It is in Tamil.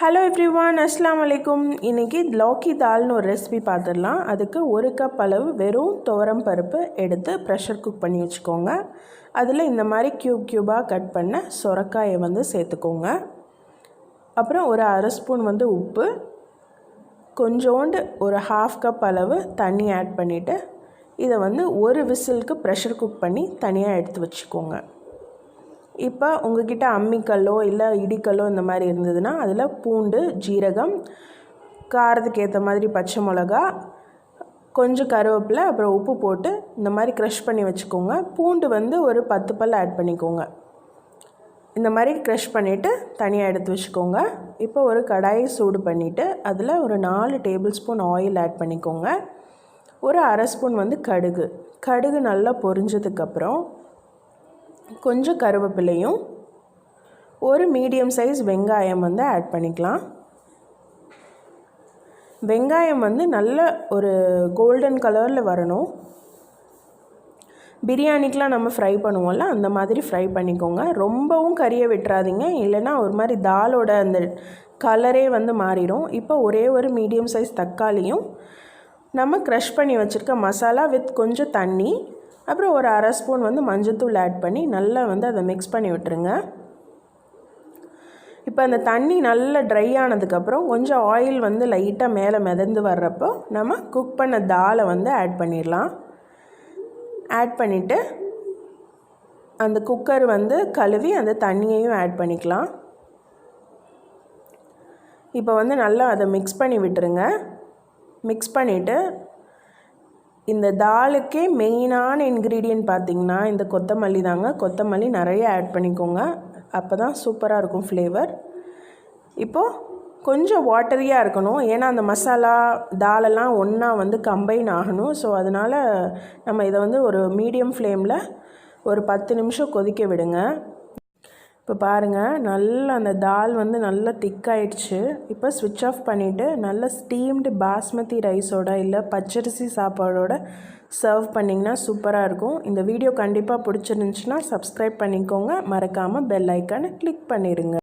ஹலோ எவ்ரிவான், அஸ்ஸலாமு அலைக்கும். இன்றைக்கி லௌக்கி தால்னு ஒரு ரெசிபி பார்த்துடலாம். அதுக்கு 1 கப் அளவு வெறும் துவரம் பருப்பு எடுத்து ப்ரெஷர் குக் பண்ணி வச்சுக்கோங்க. அதில் இந்த மாதிரி க்யூபாக கட் பண்ண சொரக்காயை சேர்த்துக்கோங்க. அப்புறம் ஒரு அரை ஸ்பூன் உப்பு, கொஞ்சோண்டு ஒரு 1/2 கப் அளவு தண்ணி ஆட் பண்ணிவிட்டு இதை ஒரு விசிலுக்கு ப்ரெஷர் குக் பண்ணி தனியாக எடுத்து வச்சுக்கோங்க. இப்போ உங்கள்கிட்ட அம்மிக்கல்லோ இல்லை இடிக்கல்லோ இந்த மாதிரி இருந்ததுன்னா அதில் பூண்டு, ஜீரகம், காரத்துக்கு ஏற்ற மாதிரி பச்சை மிளகா, கொஞ்சம் கருவேப்பிலை, அப்புறம் உப்பு போட்டு இந்த மாதிரி க்ரஷ் பண்ணி வச்சுக்கோங்க. பூண்டு ஒரு 10 பல் ஆட் பண்ணிக்கோங்க. இந்த மாதிரி க்ரஷ் பண்ணிவிட்டு தனியாக எடுத்து வச்சுக்கோங்க. இப்போ ஒரு கடாயை சூடு பண்ணிவிட்டு அதில் ஒரு 4 டேபிள் ஸ்பூன் ஆயில் ஆட் பண்ணிக்கோங்க. ஒரு அரை ஸ்பூன் கடுகு நல்லா பொரிஞ்சதுக்கப்புறம் கொஞ்சம் கருவேப்பிலையும் ஒரு மீடியம் சைஸ் வெங்காயம் ஆட் பண்ணிக்கலாம். வெங்காயம் நல்ல ஒரு கோல்டன் கலரில் வரணும். பிரியாணிக்கெலாம் நம்ம ஃப்ரை பண்ணுவோம்ல, அந்த மாதிரி ஃப்ரை பண்ணிக்கோங்க. ரொம்பவும் கறியை விட்டுறாதீங்க, இல்லைன்னா ஒரு மாதிரி தாலோட அந்த கலரே மாறிடும். இப்போ ஒரே ஒரு மீடியம் சைஸ் தக்காளியும் நம்ம க்ரஷ் பண்ணி வச்சுருக்க மசாலா வித் கொஞ்சம் தண்ணி, அப்புறம் ஒரு அரை ஸ்பூன் மஞ்சள்தூள் ஆட் பண்ணி நல்லா அதை மிக்ஸ் பண்ணி விட்டுருங்க. இப்போ அந்த தண்ணி நல்லா ட்ரை ஆனதுக்கப்புறம் கொஞ்சம் ஆயில் லைட்டாக மேலே மிதந்து வர்றப்போ நம்ம குக் பண்ண தாலை ஆட் பண்ணிடலாம். ஆட் பண்ணிவிட்டு அந்த குக்கர் கழுவி அந்த தண்ணியையும் ஆட் பண்ணிக்கலாம். இப்போ நல்லா அதை மிக்ஸ் பண்ணி விட்டுருங்க. மிக்ஸ் பண்ணிவிட்டு இந்த தாலுக்கே மெயினான இன்க்ரீடியன்ட் பார்த்திங்கன்னா இந்த கொத்தமல்லி தாங்க. கொத்தமல்லி நிறைய ஆட் பண்ணிக்கோங்க, அப்போ தான் சூப்பராக இருக்கும் ஃப்ளேவர். இப்போது கொஞ்சம் வாட்டரியாக இருக்கணும், ஏன்னா அந்த மசாலா தாலெல்லாம் ஒன்றா கம்பைன் ஆகணும். ஸோ அதனால் நம்ம இதை ஒரு மீடியம் ஃப்ளேமில் ஒரு 10 நிமிஷம் கொதிக்க விடுங்க. இப்போ பாருங்கள், நல்லா அந்த தால் நல்லா திக்காயிடுச்சு. இப்போ ஸ்விட்ச் ஆஃப் பண்ணிவிட்டு நல்ல ஸ்டீம்டு பாஸ்மதி ரைஸோட இல்லை பச்சரிசி சாப்பாடோட சர்வ் பண்ணிங்கன்னா சூப்பராக இருக்கும். இந்த வீடியோ கண்டிப்பாக பிடிச்சிருந்துச்சுன்னா சப்ஸ்கிரைப் பண்ணிக்கோங்க. மறக்காமல் பெல் ஐக்கானை கிளிக் பண்ணிடுங்க.